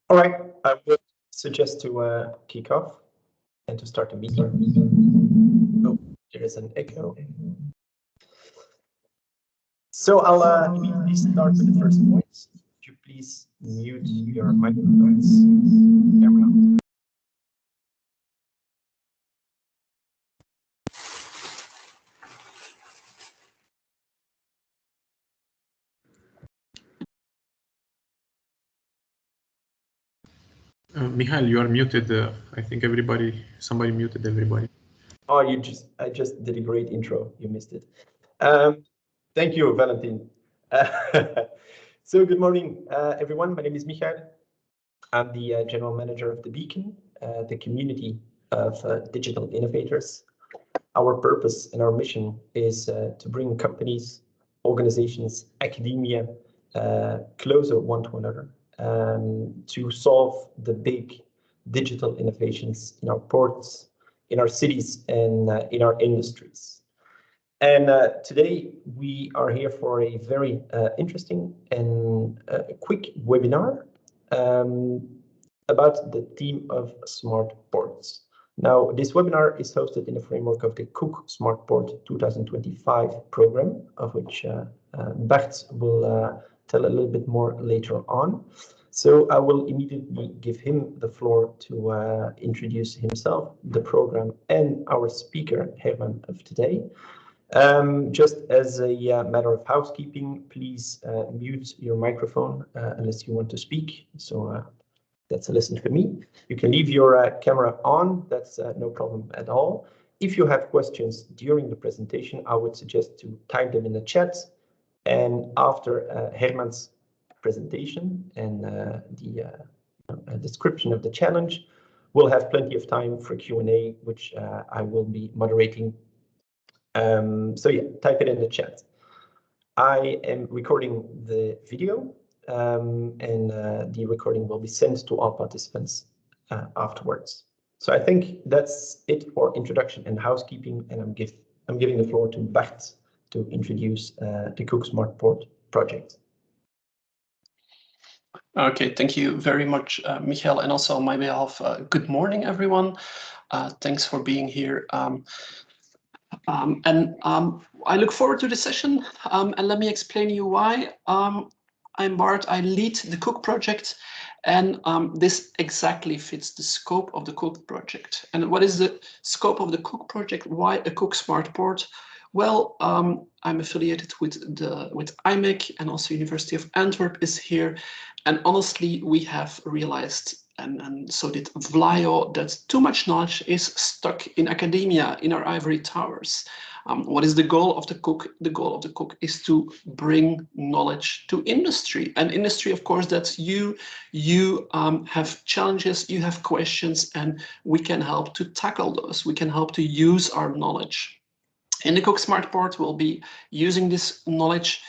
All right, I would suggest to kick off and to start the meeting. Oh, there is an echo. So I'll immediately start with the first point. Could you please mute your microphones, camera? Michael, you are muted. I think somebody muted everybody. Oh, I just did a great intro. You missed it. Thank you, Valentin. So good morning, everyone. My name is Michael. I'm the general manager of the Beacon, the community of digital innovators. Our purpose and our mission is to bring companies, organizations, academia closer one to another, to solve the big digital innovations in our ports, in our cities, and in our industries. And today we are here for a very interesting and quick webinar about the theme of smart ports. Now, this webinar is hosted in the framework of the COOCK Smart Port 2025 program, of which Bert will tell a little bit more later on. So I will immediately give him the floor to introduce himself, the program, and our speaker, Herman, of today. Just as a matter of housekeeping, please mute your microphone unless you want to speak. So that's a lesson for me. You can leave your camera on, that's no problem at all. If you have questions during the presentation, I would suggest to type them in the chat. And after Herman's presentation and the description of the challenge, we'll have plenty of time for Q&A, which I will be moderating. So yeah, type it in the chat. I am recording the video and the recording will be sent to all participants afterwards. So I think that's it for introduction and housekeeping, and I'm giving the floor to Bart to introduce the COOCK Smart Port project. Okay, thank you very much, Michael, and also on my behalf, good morning, everyone. Thanks for being here. I look forward to the session, and let me explain you why. I'm Bart, I lead the COOCK project, and this exactly fits the scope of the COOCK project. And what is the scope of the COOCK project? Why a COOCK Smart Port? Well, I'm affiliated with IMEC, and also University of Antwerp is here. And honestly, we have realized, and so did Vlaio, that too much knowledge is stuck in academia, in our ivory towers. What is the goal of the COOCK? The goal of the COOCK is to bring knowledge to industry. And industry, of course, that's you. You have challenges, you have questions, and we can help to tackle those. We can help to use our knowledge. In the COOCK Smart Port, we'll be using this knowledge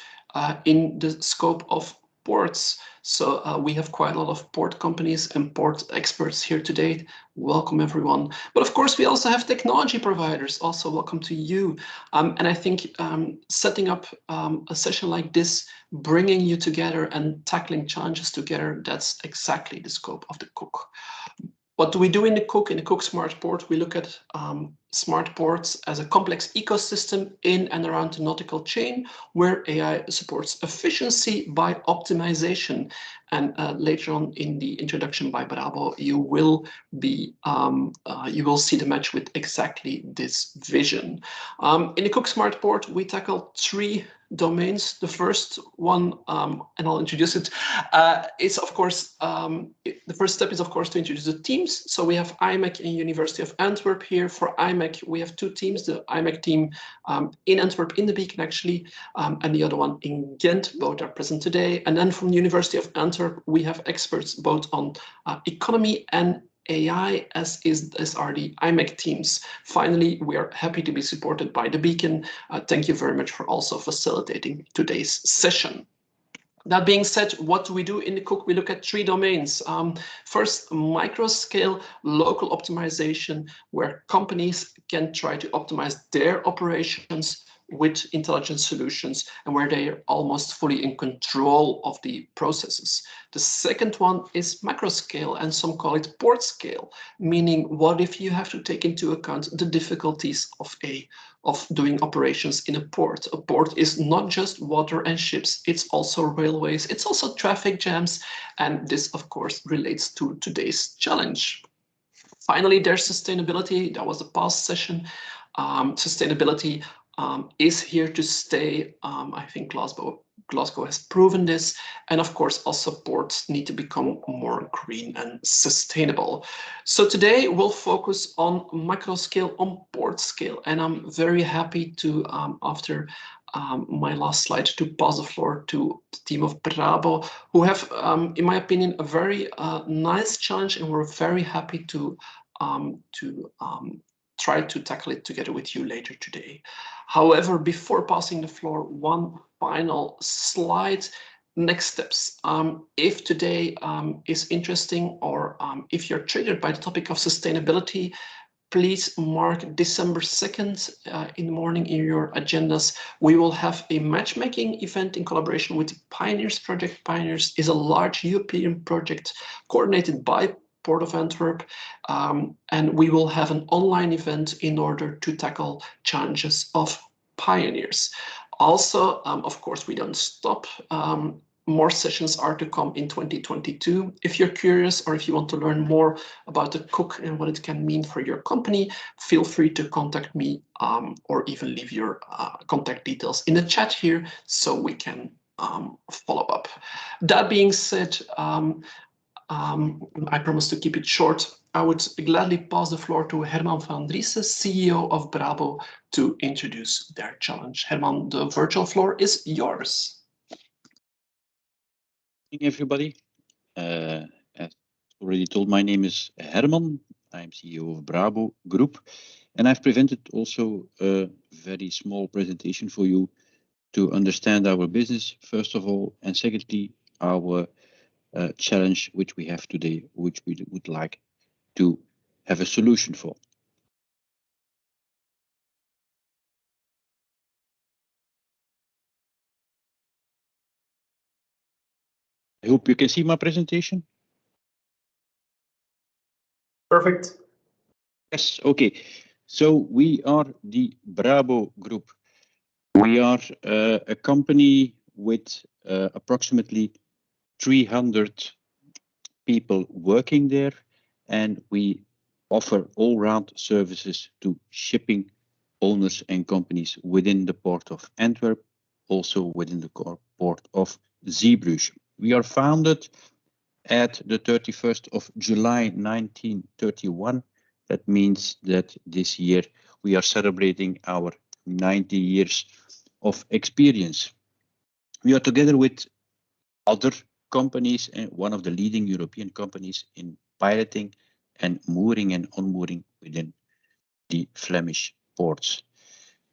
in the scope of ports. So we have quite a lot of port companies and port experts here today. Welcome, everyone. But of course, we also have technology providers. Also, welcome to you. And I think setting up a session like this, bringing you together and tackling challenges together, that's exactly the scope of the COOCK. What do we do in the COOCK? In the COOCK Smart Port, we look at smart ports as a complex ecosystem in and around the nautical chain, where AI supports efficiency by optimization. And later on in the introduction by Brabo, you will see the match with exactly this vision. In the COOCK Smart Port, we tackle 3 domains. The first one, and I'll introduce it, is of course, the first step is of course to introduce the teams. So we have IMEC and University of Antwerp here. For IMEC, we have 2 teams, the IMEC team in Antwerp, in the Beacon actually, and the other one in Ghent. Both are present today. And then from the University of Antwerp, we have experts both on economy and AI, as are the IMEC teams. Finally, we are happy to be supported by the Beacon. Thank you very much for also facilitating today's session. That being said, what do we do in the COOCK? We look at 3 domains. First, micro-scale local optimization, where companies can try to optimize their operations with intelligent solutions and where they are almost fully in control of the processes. The second one is macro scale, and some call it port scale, meaning what if you have to take into account the difficulties of doing operations in a port. A port is not just water and ships, it's also railways, it's also traffic jams, and this of course relates to today's challenge. Finally, there's sustainability. That was the past session. Sustainability is here to stay. I think Glasgow has proven this. And of course, also ports need to become more green and sustainable. So today we'll focus on macro scale, on port scale. And I'm very happy to, after my last slide, to pass the floor to the team of Brabo, who have, in my opinion, a very nice challenge, and we're very happy to try to tackle it together with you later today. However, before passing the floor, one final slide. Next steps. If today is interesting, or if you're triggered by the topic of sustainability, please mark December 2nd in the morning in your agendas. We will have a matchmaking event in collaboration with the Pioneers Project. Pioneers is a large European project coordinated by Port of Antwerp, and we will have an online event in order to tackle challenges of Pioneers. Also, of course, we don't stop. More sessions are to come in 2022. If you're curious, or if you want to learn more about the COOCK and what it can mean for your company, feel free to contact me, or even leave your contact details in the chat here so we can follow up. That being said, I promise to keep it short. I would gladly pass the floor to Herman Van Driessche, CEO of Brabo, to introduce their challenge. Herman, the virtual floor is yours. Good evening, everybody. As already told, my name is Herman. I'm CEO of Brabo Group, and I've presented also a very small presentation for you to understand our business, first of all, and secondly, our challenge which we have today, which we would like to have a solution for. I hope you can see my presentation. Perfect. Yes, okay. So we are the Brabo Group. We are a company with approximately 300 people working there, and we offer all-round services to shipping owners and companies within the port of Antwerp, also within the port of Zeebrugge. We are founded at the 31st of July 1931. That means that this year we are celebrating our 90 years of experience. We are together with other companies and one of the leading European companies in piloting and mooring and unmooring within the Flemish ports.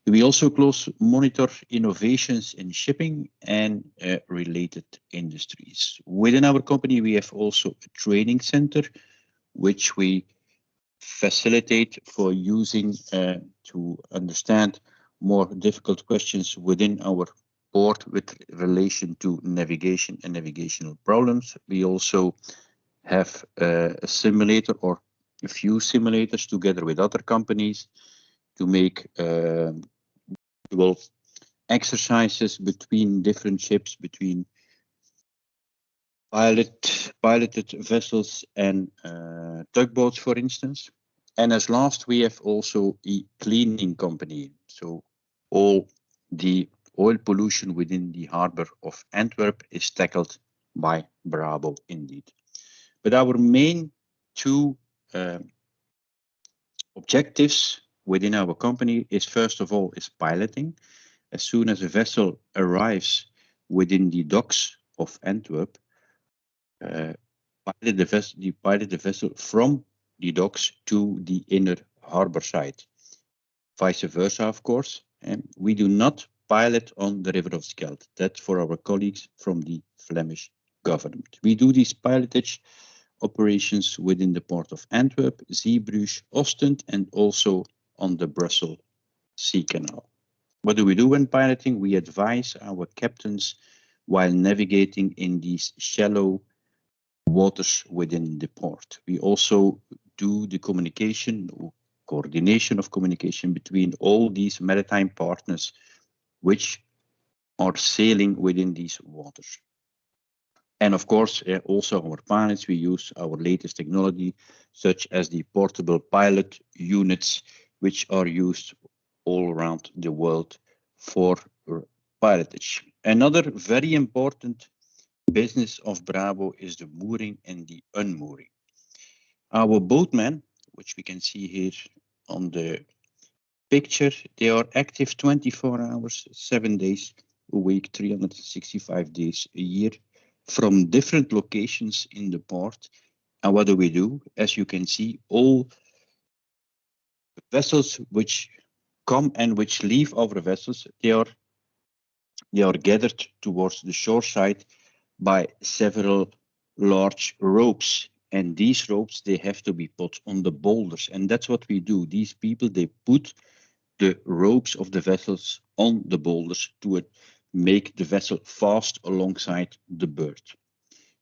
We also closely monitor innovations in shipping and related industries. Within our company, we have also a training center, which we facilitate for using to understand more difficult questions within our port with relation to navigation and navigational problems. We also have a simulator or a few simulators together with other companies to make exercises between different ships, between piloted vessels and tugboats, for instance. And as last, we have also a cleaning company. So all the oil pollution within the harbor of Antwerp is tackled by Brabo indeed. But our main two objectives within our company is, first of all, is piloting. As soon as a vessel arrives within the docks of Antwerp, pilot the vessel from the docks to the inner harbor side. Vice versa, of course. And we do not pilot on the River of Scheldt. That's for our colleagues from the Flemish government. We do these pilotage operations within the port of Antwerp, Zeebrugge, Ostend, and also on the Brussels Sea Canal. What do we do when piloting? We advise our captains while navigating in these shallow waters within the port. We also do the communication, coordination of communication between all these maritime partners which are sailing within these waters. And of course, also our pilots, we use our latest technology, such as the portable pilot units, which are used all around the world for pilotage. Another very important business of Brabo is the mooring and the unmooring. Our boatmen, which we can see here on the picture, they are active 24 hours, 7 days a week, 365 days a year, from different locations in the port. And what do we do? As you can see, all vessels which come and which leave our vessels, they are gathered towards the shore side by several large ropes. And these ropes, they have to be put on the boulders. And that's what we do. These people, they put the ropes of the vessels on the boulders to make the vessel fast alongside the bird.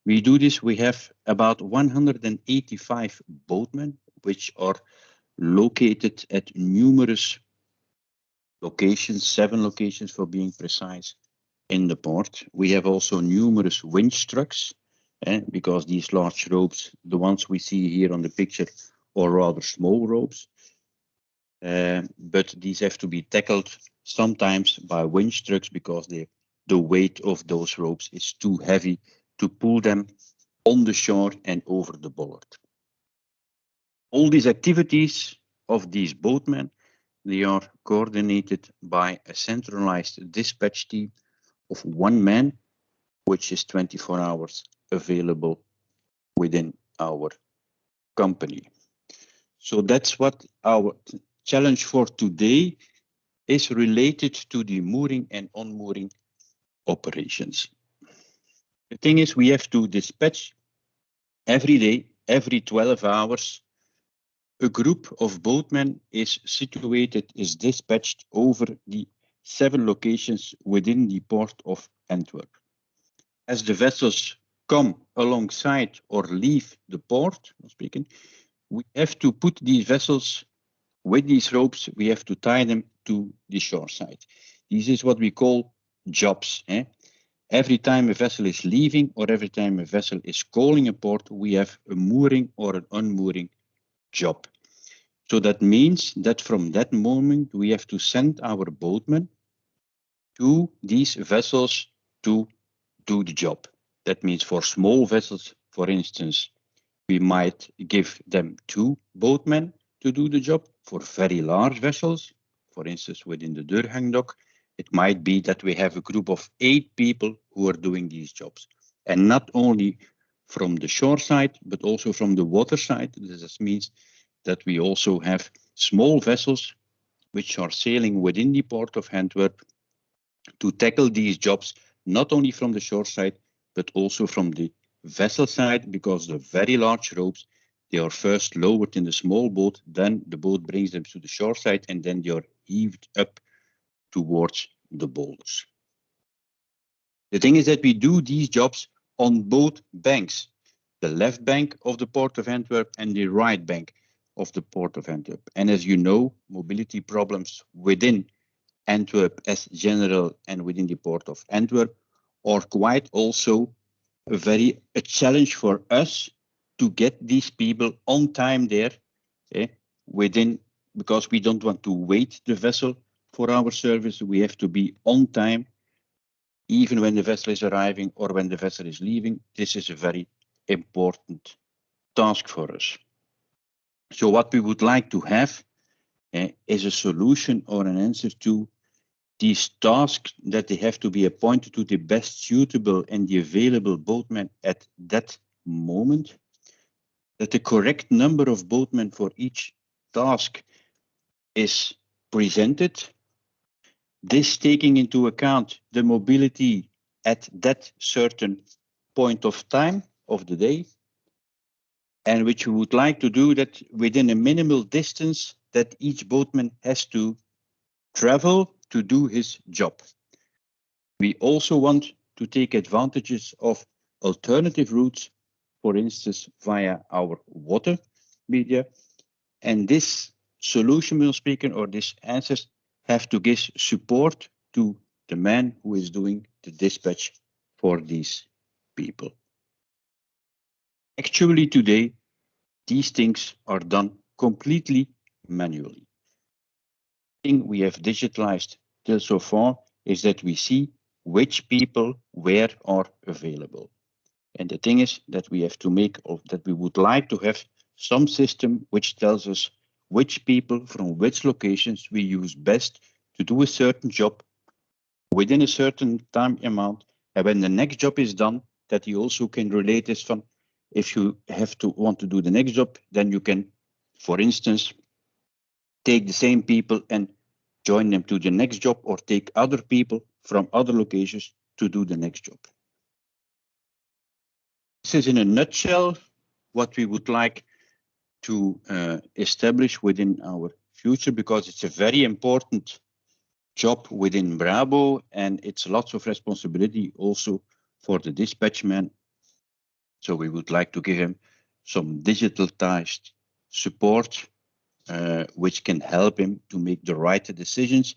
We do this, we have about 185 boatmen, which are located at numerous locations, 7 locations for being precise, in the port. We have also numerous winch trucks, because these large ropes, the ones we see here on the picture, are rather small ropes. But these have to be tackled sometimes by winch trucks because the weight of those ropes is too heavy to pull them on the shore and over the bollard. All these activities of these boatmen, they are coordinated by a centralized dispatch team of 1 man, which is 24 hours available within our company. So that's what our challenge for today is related to the mooring and unmooring operations. The thing is, we have to dispatch every day, every 12 hours, a group of boatmen is dispatched over the 7 locations within the port of Antwerp. As the vessels come alongside or leave the port, we have to put these vessels with these ropes, we have to tie them to the shore side. This is what we call jobs. Every time a vessel is leaving or every time a vessel is calling a port, we have a mooring or an unmooring job. So that means that from that moment, we have to send our boatmen to these vessels to do the job. That means for small vessels, for instance, we might give them 2 boatmen to do the job. For very large vessels, for instance, within the Durgang dock, it might be that we have a group of 8 people who are doing these jobs. And not only from the shore side, but also from the water side. This means that we also have small vessels which are sailing within the port of Antwerp to tackle these jobs, not only from the shore side, but also from the vessel side, because the very large ropes, they are first lowered in the small boat, then the boat brings them to the shore side, and then they are heaved up towards the boulders. The thing is that we do these jobs on both banks, the left bank of the port of Antwerp and the right bank of the port of Antwerp. And as you know, mobility problems within Antwerp as general and within the port of Antwerp are quite also a challenge for us to get these people on time there, because we don't want to wait the vessel for our service. We have to be on time, even when the vessel is arriving or when the vessel is leaving. This is a very important task for us. So what we would like to have is a solution or an answer to these tasks, that they have to be appointed to the best suitable and the available boatmen at that moment, that the correct number of boatmen for each task is presented, this taking into account the mobility at that certain point of time of the day, and which we would like to do that within a minimal distance that each boatman has to travel to do his job. We also want to take advantages of alternative routes, for instance, via our water media. And this solution we're speaking, or this answers, have to give support to the man who is doing the dispatch for these people. Actually, today, these things are done completely manually. The thing we have digitalized till so far is that we see which people where are available. And the thing is that we have to make, or that we would like to have some system which tells us which people from which locations we use best to do a certain job within a certain time amount. And when the next job is done, that you also can relate this from, if you want to do the next job, then you can, for instance, take the same people and join them to the next job, or take other people from other locations to do the next job. This is in a nutshell what we would like to establish within our future, because it's a very important job within Brabo, and it's lots of responsibility also for the dispatchman. So we would like to give him some digitalized support, which can help him to make the right decisions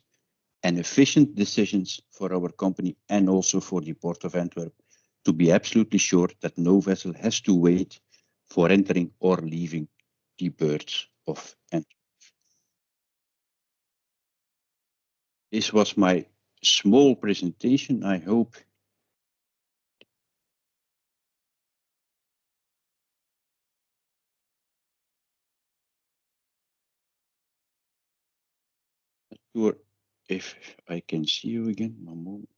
and efficient decisions for our company, and also for the Port of Antwerp, to be absolutely sure that no vessel has to wait for entering or leaving the ports of Antwerp. This was my small presentation. I hope sure if I can see you again. One moment.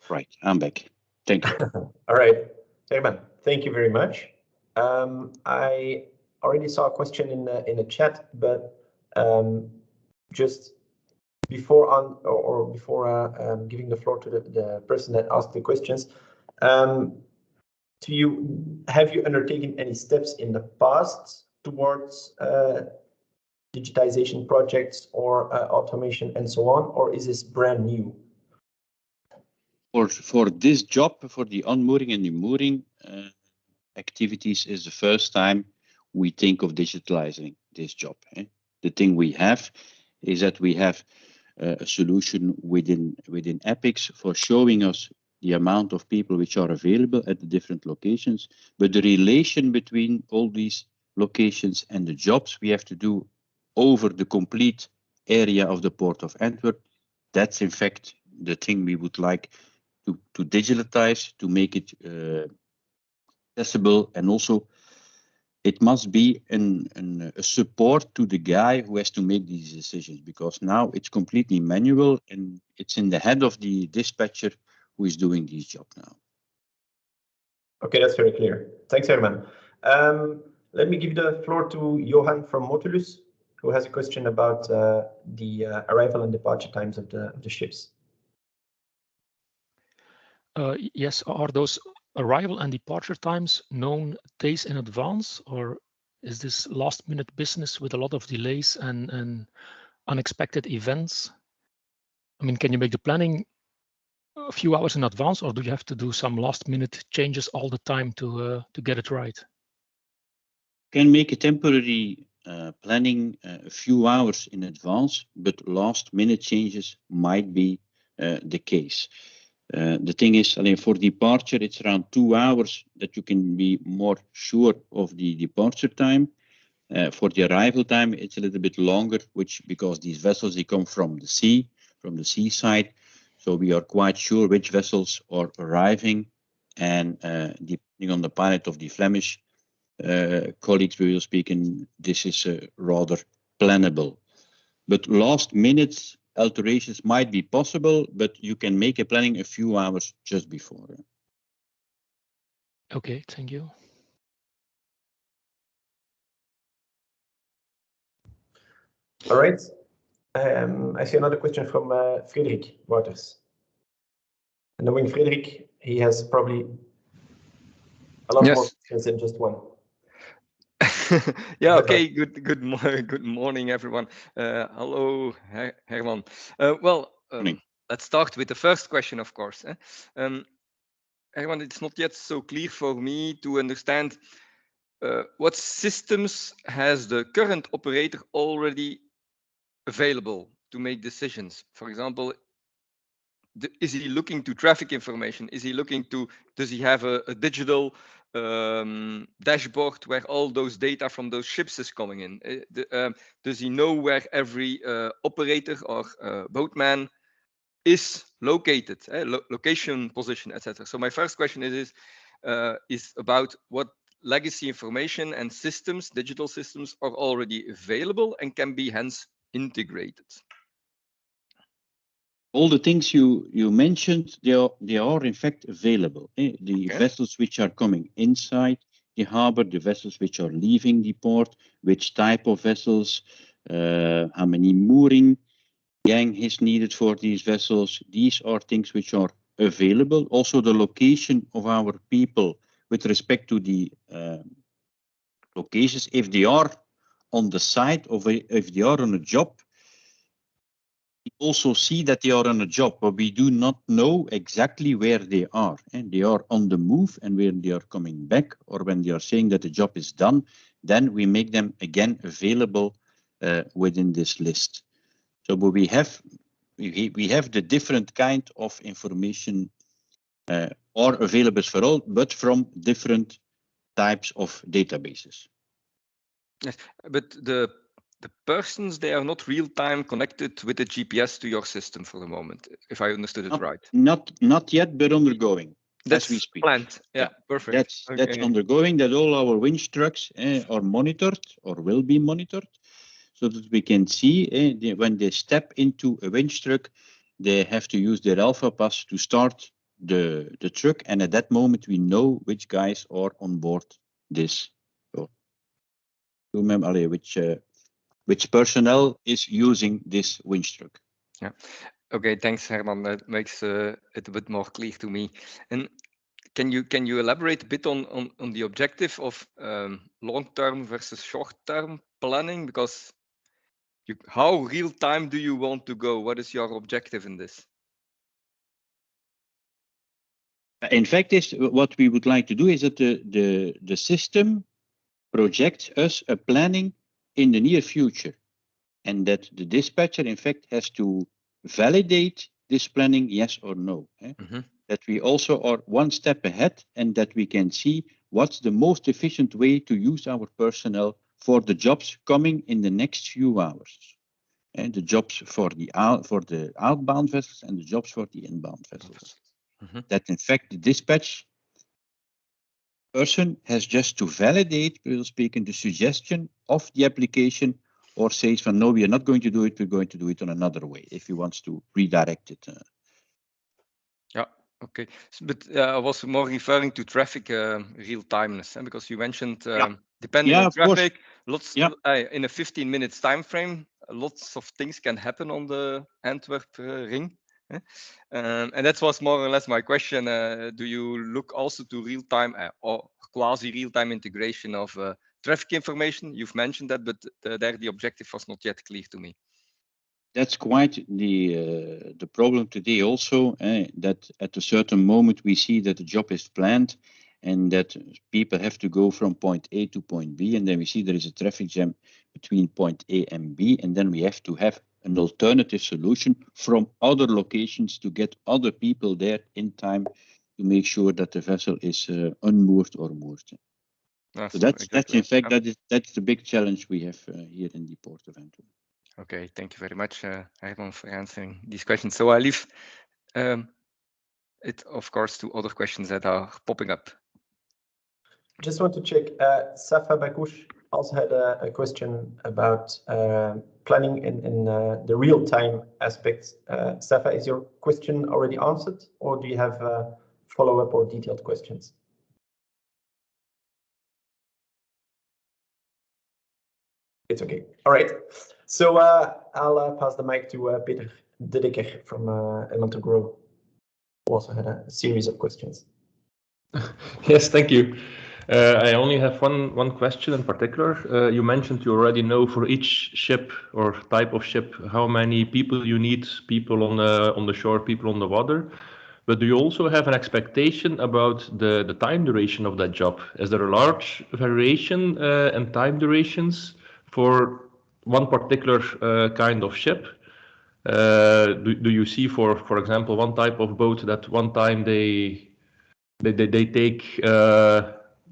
Right, I'm back. Thank you. All right, Herman, thank you very much. I already saw a question in the chat, but just before giving the floor to the person that asked the questions, have you undertaken any steps in the past towards digitization projects or automation and so on, or is this brand new? For this job, for the unmooring and demooring activities, is the first time we think of digitalizing this job. The thing we have is that we have a solution within Epics for showing us the amount of people which are available at the different locations, but the relation between all these locations and the jobs we have to do over the complete area of the Port of Antwerp, that's in fact the thing we would like to digitalize, to make it accessible, and also it must be a support to the guy who has to make these decisions, because now it's completely manual and it's in the head of the dispatcher who is doing this job now. Okay, that's very clear. Thanks, Herman. Let me give the floor to Johan from Motulus, who has a question about the arrival and departure times of the ships. Yes, are those arrival and departure times known days in advance, or is this last minute business with a lot of delays and unexpected events? I mean, can you make the planning a few hours in advance, or do you have to do some last minute changes all the time to get it right? Can make a temporary planning a few hours in advance, but last minute changes might be the case. The thing is, I mean, for departure, it's around 2 hours that you can be more sure of the departure time. For the arrival time, it's a little bit longer, because these vessels, they come from the sea, from the seaside. So we are quite sure which vessels are arriving, and depending on the pilot of the Flemish colleagues we will speak in, this is rather plannable. But last minute alterations might be possible, but you can make a planning a few hours just before. Okay, thank you. All right. I see another question from Frederik Waters. And knowing Frederik, he has probably A lot Yes. more questions in just one. Yeah, okay. Good morning, everyone. Hello, Herman. Well, let's start with the first question, of course. Herman, it's not yet so clear for me to understand what systems has the current operator already available to make decisions. For example, is he looking to traffic information? Is he looking to, does he have a digital dashboard where all those data from those ships is coming in? Does he know where every operator or boatman is located, location, position, etc.? So my first question is about what legacy information and systems, digital systems, are already available and can be hence integrated. All the things you mentioned, they are in fact available. The vessels which are coming inside the harbor, the vessels which are leaving the port, which type of vessels, how many mooring gang is needed for these vessels. These are things which are available. Also the location of our people with respect to the locations, if they are on the site or if they are on a job, we also see that they are on a job, but we do not know exactly where they are. And they are on the move, and when they are coming back, or when they are saying that the job is done, then we make them again available within this list. So, but we have the different kind of information are available for all, but from different types of databases. Yes, but the persons, they are not real-time connected with the GPS to your system for the moment, if I understood it right. Not yet, but undergoing. That's as we speak. Planned. Yeah, perfect. That's undergoing. That all our winch trucks are monitored or will be monitored, so that we can see when they step into a winch truck, they have to use their alpha pass to start the truck, and at that moment we know which guys are on board this. So, remember which personnel is using this winch truck. Yeah. Okay. Thanks, Herman. That makes it a bit more clear to me. And can you elaborate a bit on the objective of long-term versus short-term planning? Because how real-time do you want to go? What is your objective in this? In fact, what we would like to do is that the system projects us a planning in the near future, and that the dispatcher, in fact, has to validate this planning, yes or no. That we also are one step ahead, and that we can see what's the most efficient way to use our personnel for the jobs coming in the next few hours. And the jobs for the outbound vessels and the jobs for the inbound vessels. That in fact the dispatch person has just to validate, we'll speak in the suggestion of the application, or says, well, no, we are not going to do it, we're going to do it on another way, if he wants to redirect it. Yeah, okay. But I was more referring to traffic real-timeness, because you mentioned depending on traffic, lots in a 15 minutes time frame, lots of things can happen on the Antwerp ring. And that was more or less my question. Do you look also to real-time or quasi-real-time integration of traffic information? You've mentioned that, but there the objective was not yet clear to me. That's quite the problem today also, that at a certain moment we see that the job is planned and that people have to go from point A to point B, and then we see there is a traffic jam between point A and B, and then we have to have an alternative solution from other locations to get other people there in time to make sure that the vessel is unmoored or moored. So that's in fact that's the big challenge we have here in the port of Antwerp. Okay, thank you very much, Herman, for answering these questions. So I leave it, of course, to other questions that are popping up. Just want to check, Safa Bakush also had a question about planning in the real-time aspects. Safa, is your question already answered, or do you have follow-up or detailed questions? It's okay. All right. So I'll pass the mic to Peter De Decker from Herman Van Driessche, who also had a series of questions. Yes, thank you. I only have one question in particular. You mentioned you already know for each ship or type of ship how many people you need, people on the shore, people on the water. But do you also have an expectation about the time duration of that job? Is there a large variation in time durations for one particular kind of ship? Do you see, for example, one type of boat that one time they take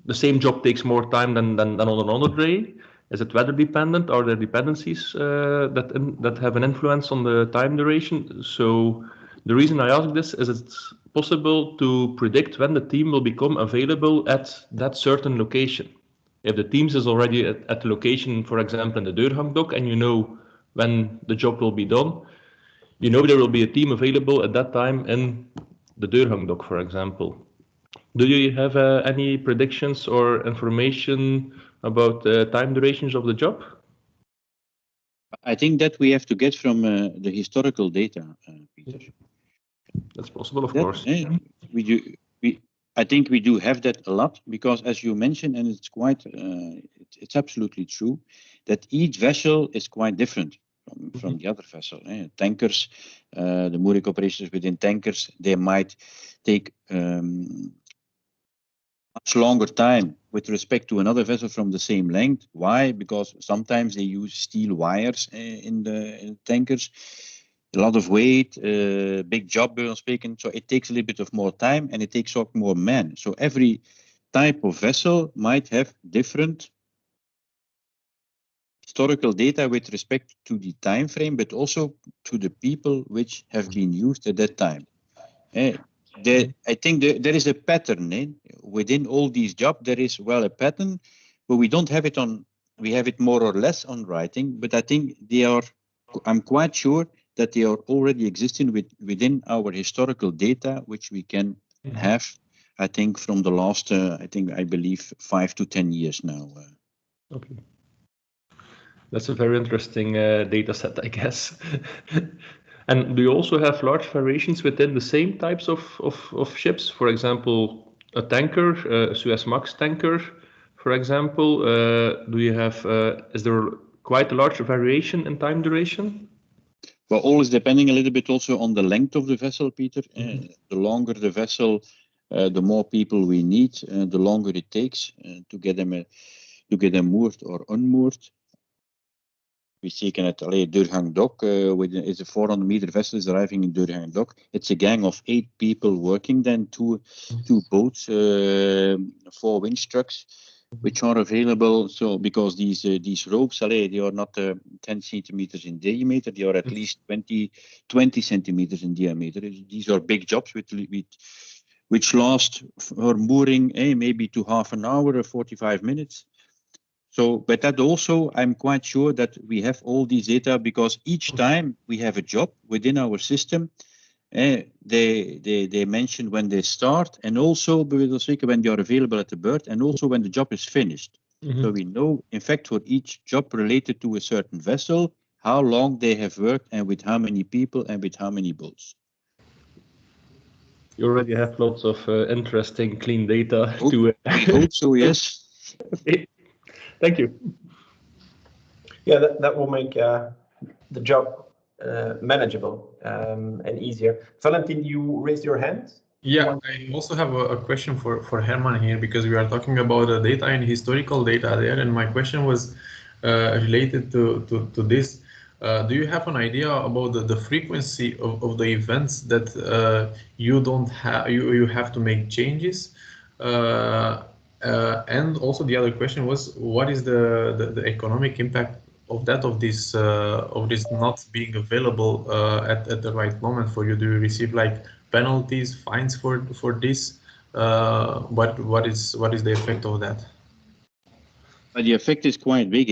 the same job takes more time than on another day? Is it weather dependent? Are there dependencies that have an influence on the time duration? So the reason I ask this is it's possible to predict when the team will become available at that certain location. If the teams is already at the location, for example, in the Deurhangdok, and you know when the job will be done, you know there will be a team available at that time in the Deurhangdok, for example. Do you have any predictions or information about the time durations of the job? I think that we have to get from the historical data, Peter. That's possible, of course. I think we do have that a lot because, as you mentioned, and it's quite, it's absolutely true, that each vessel is quite different from the other vessel. Tankers, the mooring operations within tankers, they might take much longer time with respect to another vessel from the same length. Why? Because sometimes they use steel wires in the tankers, a lot of weight, big job, speaking. So it takes a little bit of more time and it takes up more men. So every type of vessel might have different historical data with respect to the time frame, but also to the people which have been used at that time. I think there is a pattern within all these jobs. There is a pattern, but we don't have it on. We have it more or less on writing. But I think they are. I'm quite sure that they are already existing within our historical data, which we can have. I think from the last. I believe 5 to 10 years now. Okay. That's a very interesting data set, I guess. And do you also have large variations within the same types of ships? For example, a tanker, a Suezmax tanker, for example. Do you have? Is there quite a large variation in time duration? Well, always depending a little bit also on the length of the vessel, Peter. The longer the vessel, the more people we need. The longer it takes to get them moored or unmoored. We taken at Deurhangdok, it's a 400-meter vessel is arriving in Deurhangdok. It's a gang of 8 people working, then two boats, 4 winch trucks, which are available. So because these ropes, they are not 10 centimeters in diameter, they are at least 20 centimeters in diameter. These are big jobs which last for mooring maybe to half an hour or 45 minutes. So, but that also, I'm quite sure that we have all these data because each time we have a job within our system, they mention when they start and also when they are available at the berth and also when the job is finished. So we know, in fact, for each job related to a certain vessel, how long they have worked and with how many people and with how many boats. You already have lots of interesting, clean data. I hope so, yes. Thank you. Yeah, that will make the job manageable and easier. Valentin, you raised your hand. Yeah, I also have a question for Herman here because we are talking about the data and historical data there, and my question was related to this. Do you have an idea about the frequency of the events that you don't have you have to make changes? And also the other question was, what is the economic impact of this not being available at the right moment for you? Do you receive like penalties, fines for this? What is the effect of that? The effect is quite big,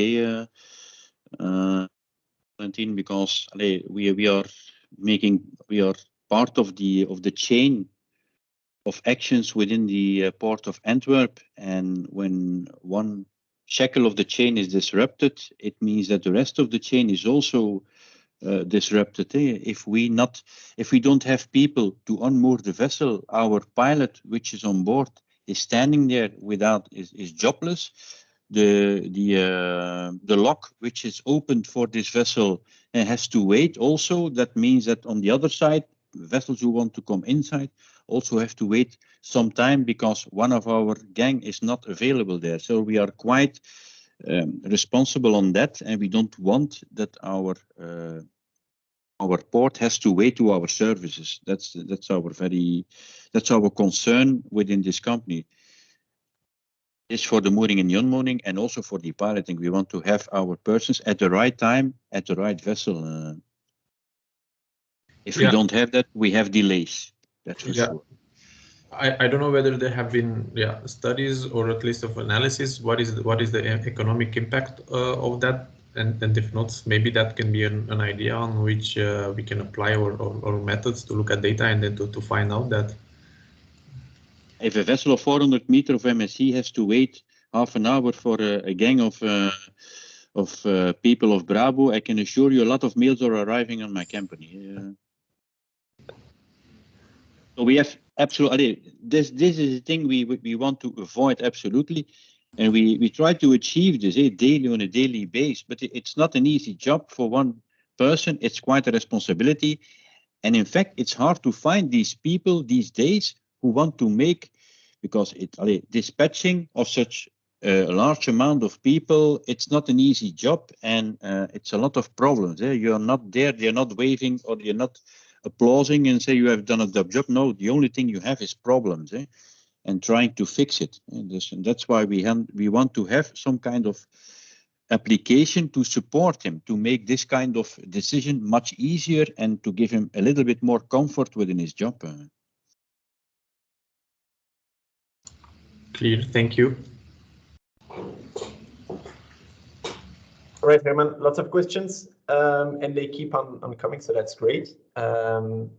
because we are part of the chain of actions within the port of Antwerp, and when one shackle of the chain is disrupted, it means that the rest of the chain is also disrupted. If we don't have people to unmoor the vessel, our pilot, which is on board, is standing there without is jobless. The lock which is opened for this vessel has to wait also. That means that on the other side, vessels who want to come inside also have to wait some time because one of our gang is not available there. So we are quite responsible on that, and we don't want that our port has to wait to our services. That's our concern within this company. It's for the mooring and unmooring, and also for the piloting. We want to have our persons at the right time, at the right vessel. If we don't have that, we have delays. That's for sure. I don't know whether there have been studies or at least of analysis. What is the economic impact of that? And if not, maybe that can be an idea on which we can apply our methods to look at data and then to find out that. If a vessel of 400 meters of MSC has to wait half an hour for a gang of people of Brabo, I can assure you a lot of mails are arriving on my company. So we have absolutely, this is a thing we want to avoid absolutely. And we try to achieve this daily on a daily basis, but it's not an easy job for one person. It's quite a responsibility. And in fact, it's hard to find these people these days who want to make, because dispatching of such a large amount of people, it's not an easy job, and it's a lot of problems. You're not there, they're not waving, or you're not applauding and say you have done a good job. No, the only thing you have is problems, and trying to fix it. And that's why we want to have some kind of application to support him, to make this kind of decision much easier and to give him a little bit more comfort within his job. Clear, thank you. All right, Herman, lots of questions, and they keep on coming, so that's great. I'm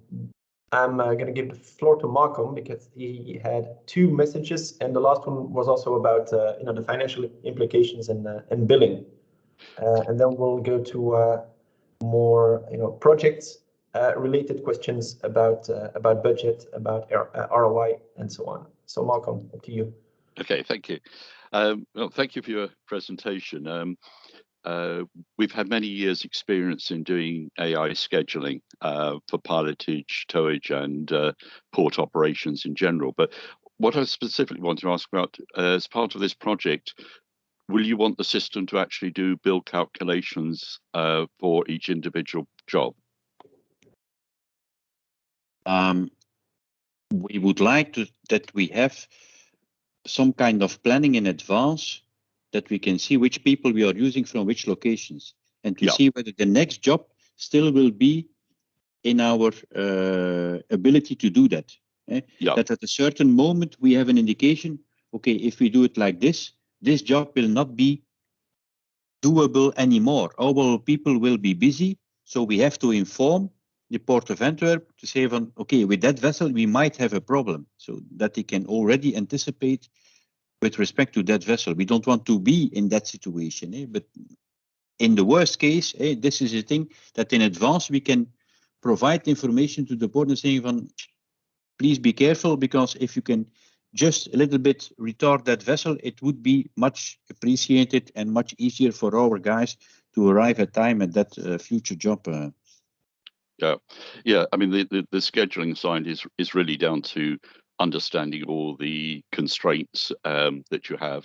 going to give the floor to Malcolm because he had 2 messages, and the last one was also about the financial implications and billing, and then we'll go to more projects related questions about budget, about ROI, and so on. So Malcolm, up to you. Okay, thank you. Well, thank you for your presentation. We've had many years' experience in doing AI scheduling for pilotage, towage, and port operations in general. But what I specifically want to ask about, as part of this project, will you want the system to actually do bill calculations for each individual job? We would like that we have some kind of planning in advance, that we can see which people we are using from which locations, and to see whether the next job still will be in our ability to do that. That at a certain moment we have an indication, okay, if we do it like this, this job will not be doable anymore. Our people will be busy, so we have to inform the Port of Antwerp to say, okay, with that vessel we might have a problem, so that they can already anticipate with respect to that vessel. We don't want to be in that situation, but in the worst case, this is a thing that in advance we can provide information to the port and saying, please be careful, because if you can just a little bit retard that vessel, it would be much appreciated and much easier for our guys to arrive at time at that future job. Yeah. I mean, the scheduling side is really down to understanding all the constraints that you have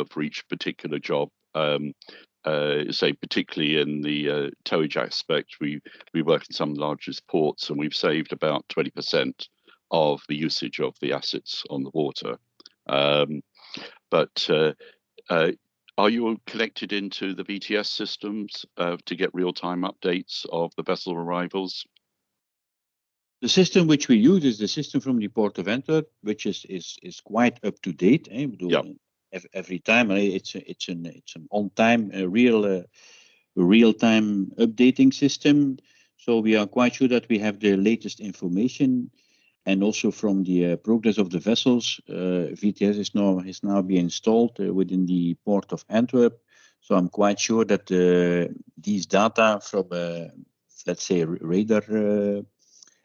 for each particular job. Say particularly in the towage aspect, we work in some of the largest ports, and we've saved about 20% of the usage of the assets on the water. But are you connected into the VTS systems to get real-time updates of the vessel arrivals? The system which we use is the system from the Port of Antwerp, which is quite up to date. Every time it's an on-time, real-time updating system. So we are quite sure that we have the latest information, and also from the progress of the vessels. VTS is now being installed within the Port of Antwerp. So I'm quite sure that these data from, let's say, radar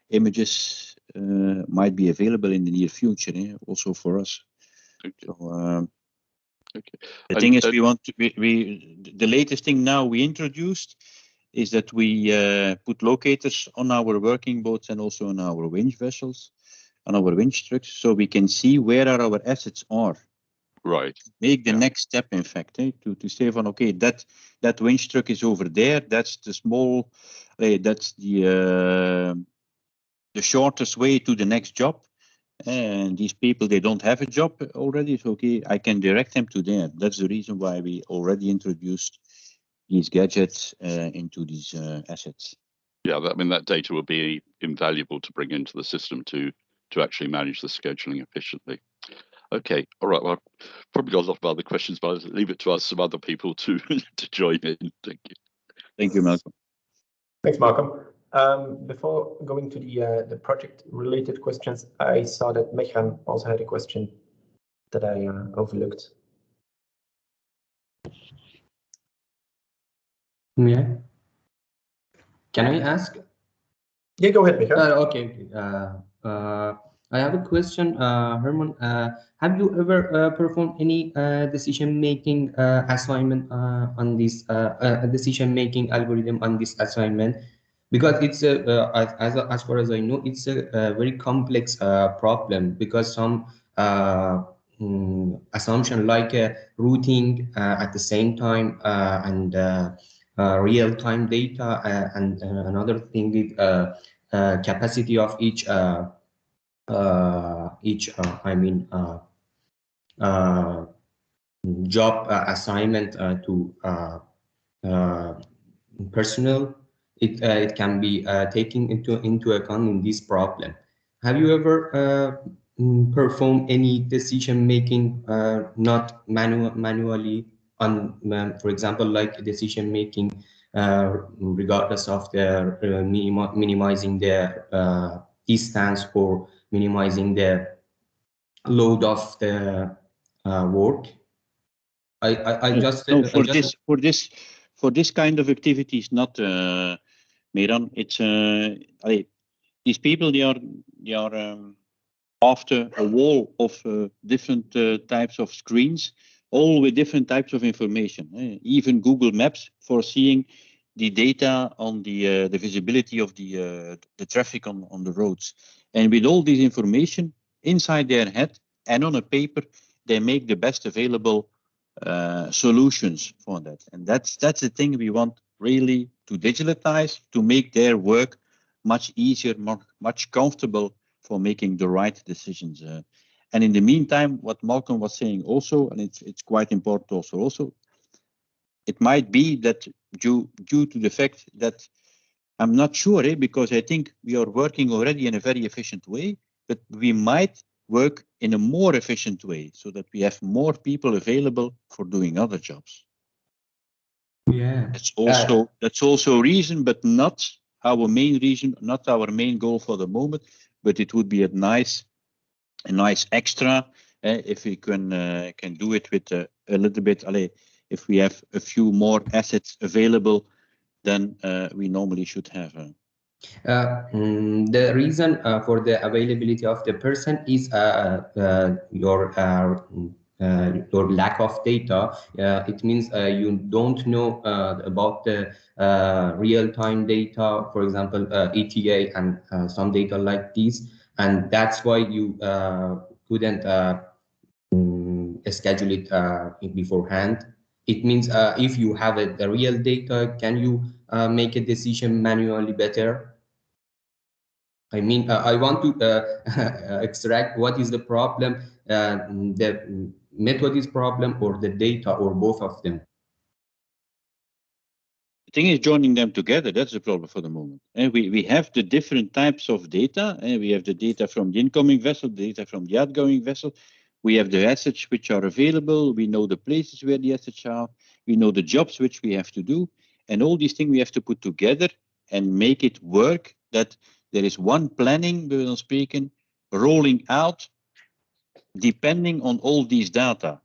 images might be available in the near future, also for us. Okay. So, okay. the thing is, we want to. The latest thing now we introduced is that we put locators on our working boats and also on our winch vessels, on our winch trucks, so we can see where our assets are. Right. Make the next step, in fact, to say on, okay, that winch truck is over there. That's the small, that's the shortest way to the next job. And these people, they don't have a job already. So, okay, I can direct them to there. That's the reason why we already introduced these gadgets into these assets. Yeah, I mean, that data will be invaluable to bring into the system to actually manage the scheduling efficiently. Okay, all right. Well, I've probably got a lot of other questions, but I'll leave it to us, some other people to join in. Thank you. Thank you, Malcolm. Thanks, Malcolm. Before going to the project-related questions, I saw that Mechan also had a question that I overlooked. Yeah. Can I ask? Yeah, go ahead, Mechan. Okay. I have a question, Herman. Have you ever performed any decision-making assignment on this decision-making algorithm on this assignment? Because it's as far as I know, it's a very complex problem, because some assumption like routing at the same time and real-time data and another thing is capacity of each job assignment to personnel. It can be taken into account in this problem. Have you ever performed any decision making not manually on, for example, like decision making regardless of their minimizing their distance or minimizing the load of the work? For this kind of activities, not Meran. It's these people, they are after a wall of different types of screens, all with different types of information. Even Google Maps for seeing the data on the visibility of the traffic on the roads. And with all this information inside their head and on a paper, they make the best available solutions for that. And that's the thing we want really to digitalize, to make their work much easier, much comfortable for making the right decisions. And in the meantime, what Malcolm was saying also, and it's quite important also, it might be that due to the fact that I'm not sure, because I think we are working already in a very efficient way, but we might work in a more efficient way so that we have more people available for doing other jobs. Yeah, that's also a reason, but not our main reason, not our main goal for the moment. But it would be a nice extra if we can do it with a little bit. If we have a few more assets available than we normally should have. The reason for the availability of the person is your lack of data. It means you don't know about the real-time data, for example, ETA and some data like this, and that's why you couldn't schedule it beforehand. It means if you have the real data, can you make a decision manually better? I mean, I want to extract what is the problem, the method is problem, or the data, or both of them. The thing is joining them together. That's the problem for the moment. And we have the different types of data, and we have the data from the incoming vessel, data from the outgoing vessel. We have the assets which are available. We know the places where the assets are. We know the jobs which we have to do. And all these things we have to put together and make it work, that there is one planning, speaking, rolling out, depending on all these data,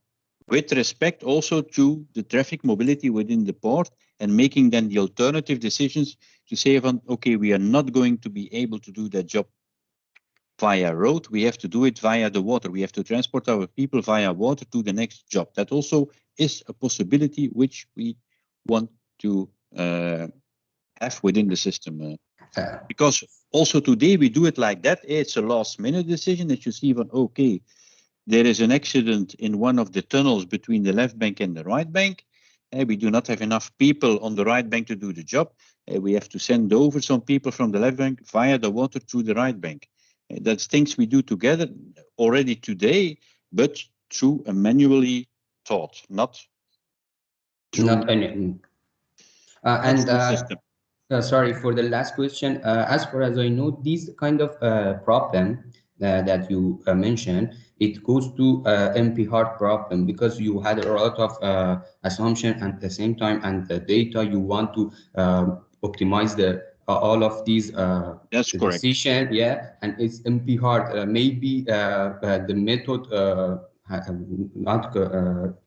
with respect also to the traffic mobility within the port, and making then the alternative decisions to say, okay, we are not going to be able to do that job via road, we have to do it via the water. We have to transport our people via water to the next job. That also is a possibility which we want to have within the system. Because also today we do it like that. It's a last minute decision that you see van, okay, there is an accident in one of the tunnels between the left bank and the right bank. We do not have enough people on the right bank to do the job. We have to send over some people from the left bank via the water to the right bank. That's things we do together already today, but through a manually thought, not through system. Sorry for the last question. As far as I know, this kind of problem that you mentioned, it goes to MP hard problem, because you had a lot of assumption at the same time, and the data you want to optimize the all of these that's correct decision, yeah, and it's MP hard. Maybe the method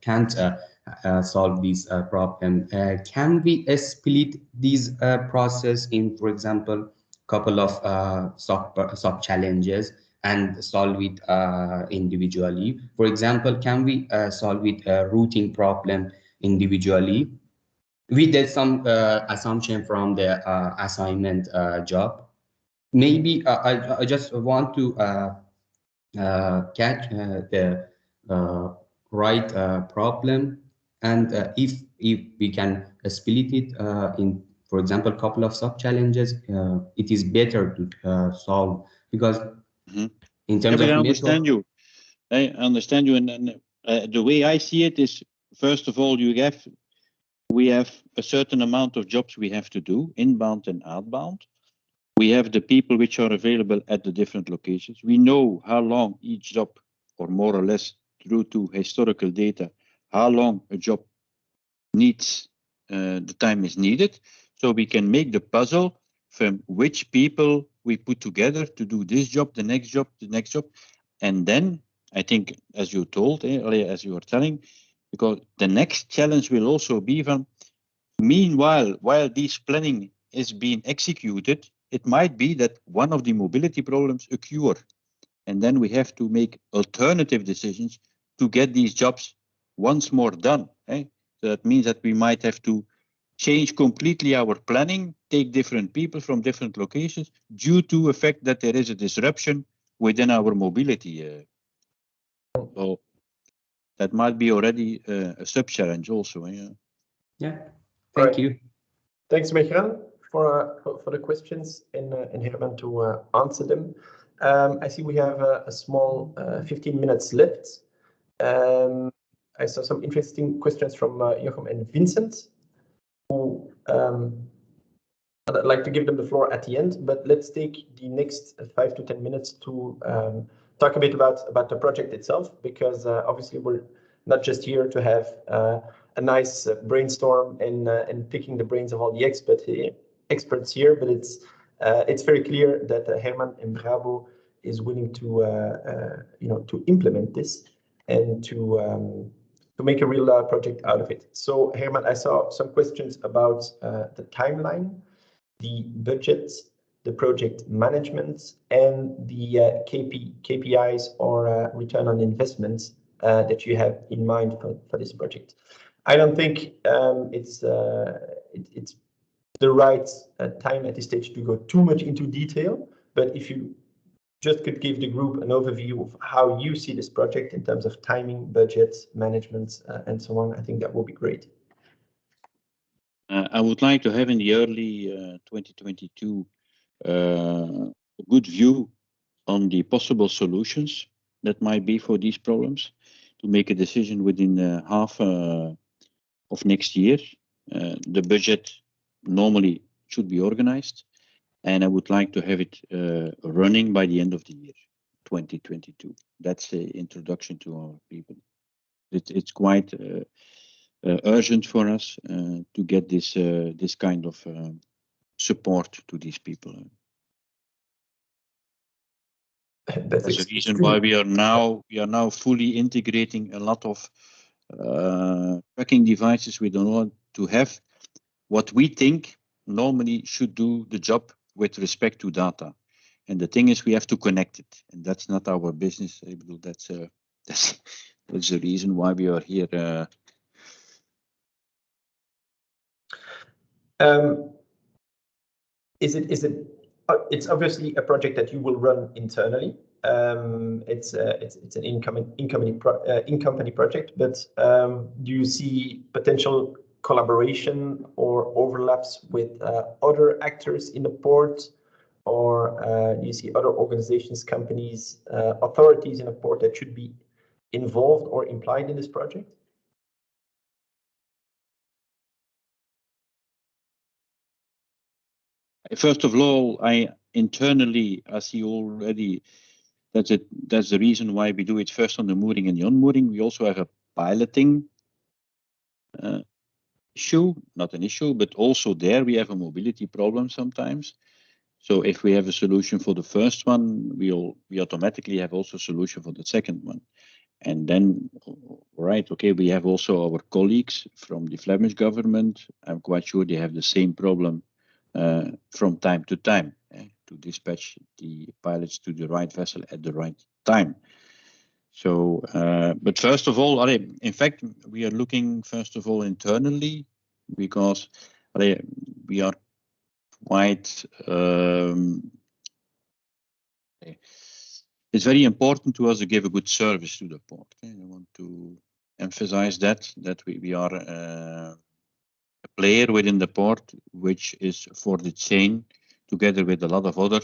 can't solve this problem. Can we split this process in, for example, couple of sub challenges and solve it individually? For example, can we solve it a routing problem individually? We did some assumption from the assignment job. Maybe I just want to catch the right problem, and if we can split it in, for example, a couple of sub challenges, it is better to solve, because in terms of I understand you. I understand you, and the way I see it is, first of all, we have a certain amount of jobs we have to do, inbound and outbound. We have the people which are available at the different locations. We know how long each job, or more or less through to historical data, how long a job needs, the time is needed. So we can make the puzzle from which people we put together to do this job, the next job, the next job. And then I think, as you told, as you were telling, because the next challenge will also be from, meanwhile, while this planning is being executed, it might be that one of the mobility problems occur. And then we have to make alternative decisions to get these jobs once more done. So that means that we might have to change completely our planning, take different people from different locations due to the fact that there is a disruption within our mobility. So that might be already a sub-challenge also. Yeah, thank you. Thanks, Mechran, for the questions, and Herman to answer them. I see we have a small 15 minutes left. I saw some interesting questions from Joachim and Vincent, who I'd like to give them the floor at the end, but let's take the next 5 to 10 minutes to talk a bit about the project itself, because obviously we're not just here to have a nice brainstorm and picking the brains of all the experts here, but it's very clear that Herman and Brabo is willing to to implement this and to make a real project out of it. So Herman, I saw some questions about the timeline, the budget, the project management, and the KPIs or return on investments that you have in mind for this project. I don't think it's the right time at this stage to go too much into detail, but if you just could give the group an overview of how you see this project in terms of timing, budget, management, and so on, I think that would be great. I would like to have in the early 2022 a good view on the possible solutions that might be for these problems, to make a decision within half of next year. The budget normally should be organized, and I would like to have it running by the end of the year, 2022. That's the introduction to our people. It's quite urgent for us to get this kind of support to these people. That's the reason why we are now fully integrating a lot of tracking devices. We don't want to have what we think normally should do the job with respect to data. And the thing is, we have to connect it, and that's not our business. That's the reason why we are here. It's obviously a project that you will run internally. It's an in-company project, but do you see potential collaboration or overlaps with other actors in the port, or do you see other organizations, companies, authorities in the port that should be involved or implied in this project? First of all, I see already that's the reason why we do it first on the mooring and the unmooring. We also have a piloting issue, not an issue, but also there we have a mobility problem sometimes. So if we have a solution for the first one, we automatically have also a solution for the second one. And then, right, okay, we have also our colleagues from the Flemish government. I'm quite sure they have the same problem from time to time to dispatch the pilots to the right vessel at the right time. So, but first of all, in fact, we are looking first of all internally because we are quite. It's very important to us to give a good service to the port. I want to emphasize that we are a player within the port, which is for the chain, together with a lot of other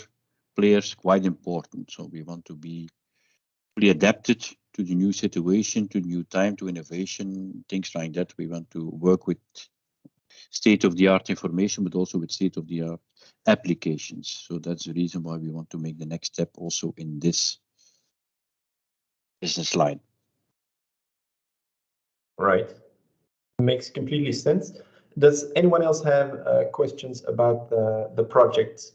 players, quite important. So we want to be fully adapted to the new situation, to new time, to innovation, things like that. We want to work with state-of-the-art information, but also with state-of-the-art applications. So that's the reason why we want to make the next step also in this business line. Right. Makes completely sense. Does anyone else have questions about the project?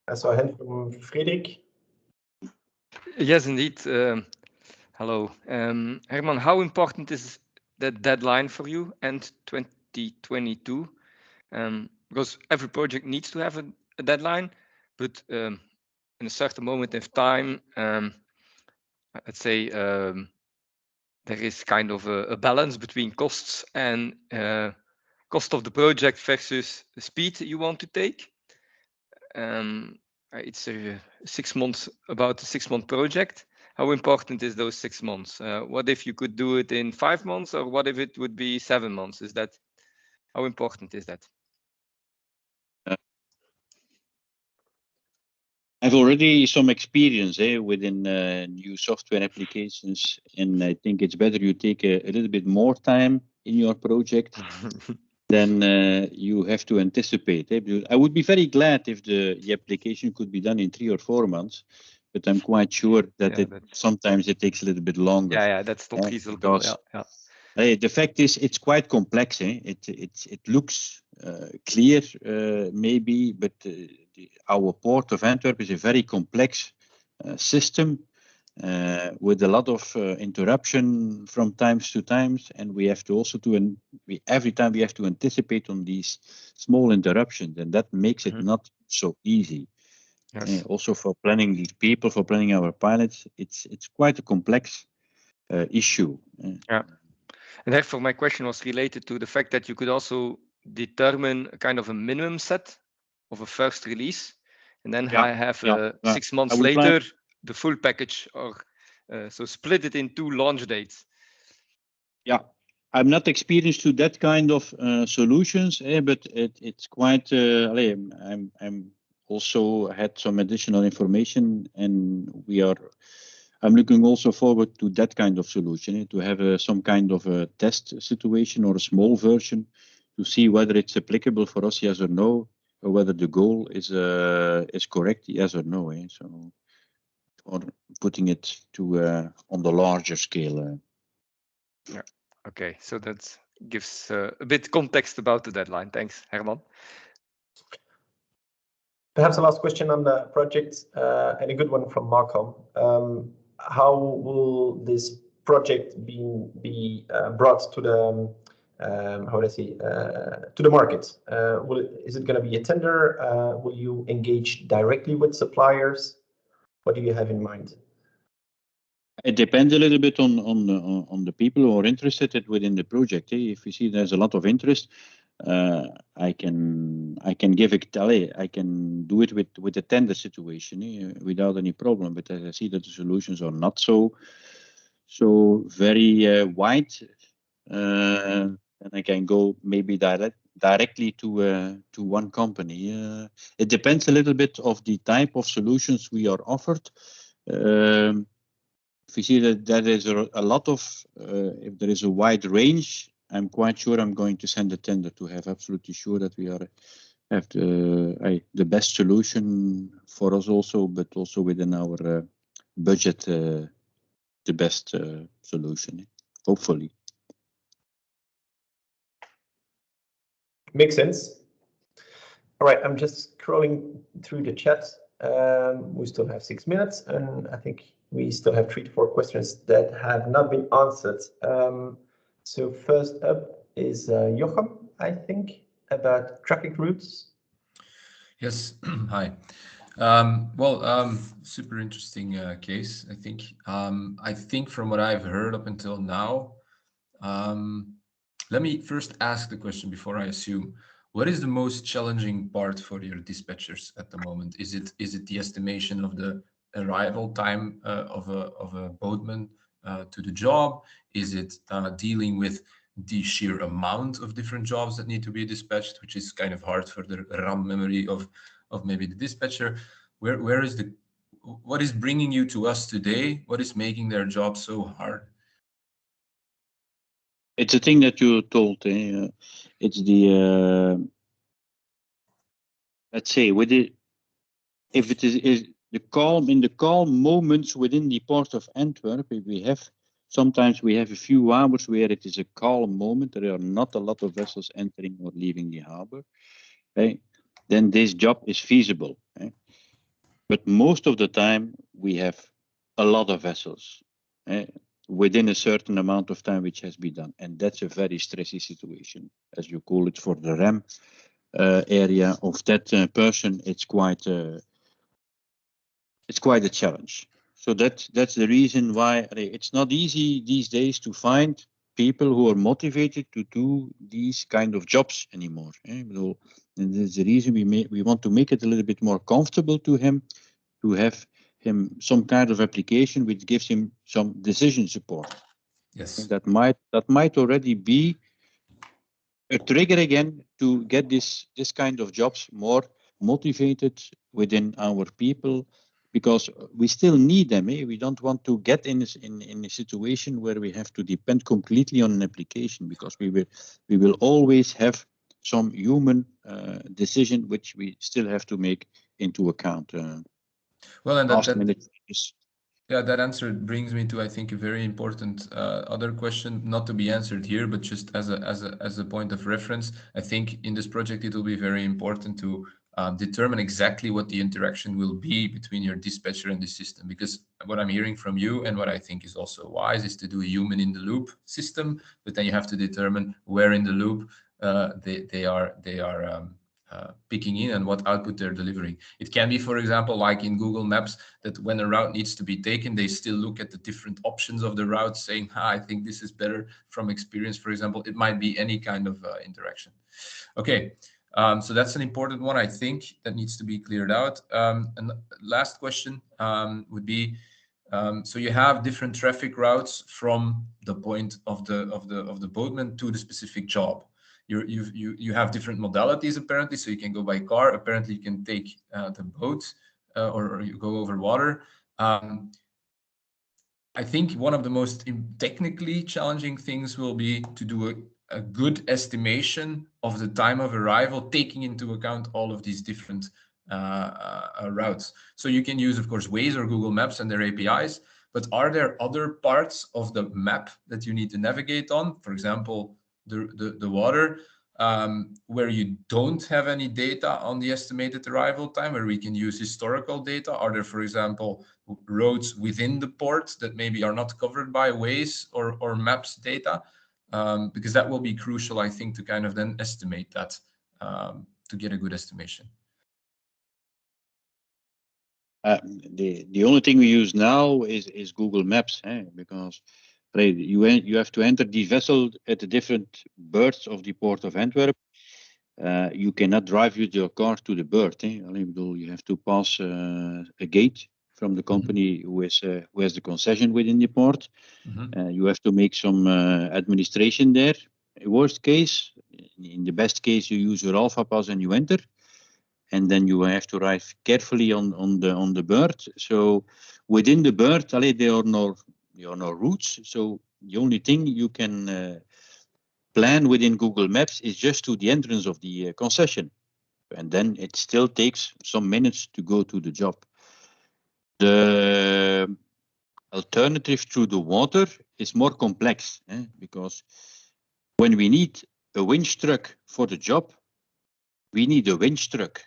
I saw a hand from Frederik. Yes, indeed. Hello. Herman, how important is that deadline for you, end 2022? Because every project needs to have a deadline, but in a certain moment of time, let's say there is kind of a balance between costs and cost of the project versus the speed you want to take. It's about a 6-month project. How important is those 6 months? What if you could do it in 5 months, or what if it would be 7 months? How important is that? I've already some experience within new software applications, and I think it's better you take a little bit more time in your project than you have to anticipate. I would be very glad if the application could be done in 3 or 4 months, but I'm quite sure that sometimes it takes a little bit longer. Yeah, that's not feasible. The fact is, it's quite complex. It looks clear, maybe, but our port of Antwerp is a very complex system with a lot of interruption from times to times, and we have to also every time we have to anticipate on these small interruptions, and that makes it not so easy. Yes. Also for planning these people, for planning our pilots, it's quite a complex issue. Yeah. And therefore, my question was related to the fact that you could also determine a kind of a minimum set of a first release, and then have 6 months later the full package, or so split it in 2 launch dates. Yeah, I'm not experienced to that kind of solutions, but it's quite. I'm also had some additional information, and I'm looking also forward to that kind of solution, to have some kind of a test situation or a small version to see whether it's applicable for us, yes or no, or whether the goal is correct, yes or no. So, or putting it to on the larger scale. Yeah. Okay. So that gives a bit context about the deadline. Thanks, Herman. Perhaps a last question on the project, and a good one from Malcolm. How will this project be brought to how do I say, to the market? Is it going to be a tender? Will you engage directly with suppliers? What do you have in mind? It depends a little bit on the people who are interested within the project. If you see there's a lot of interest, I can give a tally. I can do it with a tender situation without any problem. But I see that the solutions are not so very wide, and I can go maybe directly to one company. It depends a little bit of the type of solutions we are offered. If you see that there is a lot of, if there is a wide range, I'm quite sure I'm going to send a tender to have absolutely sure that we have the best solution for us also, but also within our budget, the best solution, hopefully. Makes sense. All right, I'm just scrolling through the chat. We still have 6 minutes, and I think we still have 3 to 4 questions that have not been answered. So first up is Jochem, I think, about traffic routes. Yes, hi. Super interesting case, I think. I think from what I've heard up until now, let me first ask the question before I assume. What is the most challenging part for your dispatchers at the moment? Is it the estimation of the arrival time of a boatman to the job? Is it dealing with the sheer amount of different jobs that need to be dispatched, which is kind of hard for the RAM memory of maybe the dispatcher? What is bringing you to us today? What is making their job so hard? It's a thing that you told. It's the let's say if it is the calm moments within the port of Antwerp. Sometimes we have a few hours where it is a calm moment. There are not a lot of vessels entering or leaving the harbor. Okay? Then this job is feasible. Okay? But most of the time we have a lot of vessels. Okay? Within a certain amount of time which has been done. And that's a very stressy situation, as you call it, for the RAM area of that person. It's quite a challenge. So that's the reason why it's not easy these days to find people who are motivated to do these kind of jobs anymore. And that's the reason we want to make it a little bit more comfortable to him, to have him some kind of application which gives him some decision support. Yes. And that might already be a trigger again to get this kind of jobs more motivated within our people, because we still need them. We don't want to get in a situation where we have to depend completely on an application, because we will always have some human decision which we still have to make into account. Well, and that answer brings me to, I think, a very important other question, not to be answered here, but just as a point of reference. I think in this project it will be very important to determine exactly what the interaction will be between your dispatcher and the system, because what I'm hearing from you and what I think is also wise is to do a human in the loop system, but then you have to determine where in the loop they are picking in and what output they're delivering. It can be, for example, like in Google Maps, that when a route needs to be taken, they still look at the different options of the route, saying, I think this is better from experience, for example. It might be any kind of interaction. Okay, so that's an important one, I think, that needs to be cleared out. And last question would be, so you have different traffic routes from the point of the boatman to the specific job. You have different modalities apparently, so you can go by car. Apparently, you can take the boat or you go over water. I think one of the most technically challenging things will be to do a good estimation of the time of arrival, taking into account all of these different routes. So you can use, of course, Waze or Google Maps and their APIs, but are there other parts of the map that you need to navigate on? For example, the water, where you don't have any data on the estimated arrival time, where we can use historical data? Are there, for example, roads within the port that maybe are not covered by Waze or Maps data? Because that will be crucial, I think, to kind of then estimate that, to get a good estimation. The only thing we use now is Google Maps, because you have to enter the vessel at the different berths of the port of Antwerp. You cannot drive with your car to the berth. You have to pass a gate from the company who has the concession within the port. You have to make some administration there. Worst case, in the best case, you use your Alpha Pass and you enter. And then you have to arrive carefully on the berth. So within the berth, there are no routes. So the only thing you can plan within Google Maps is just to the entrance of the concession, and then it still takes some minutes to go to the job. The alternative through the water is more complex, because when we need a winch truck for the job, we need a winch truck.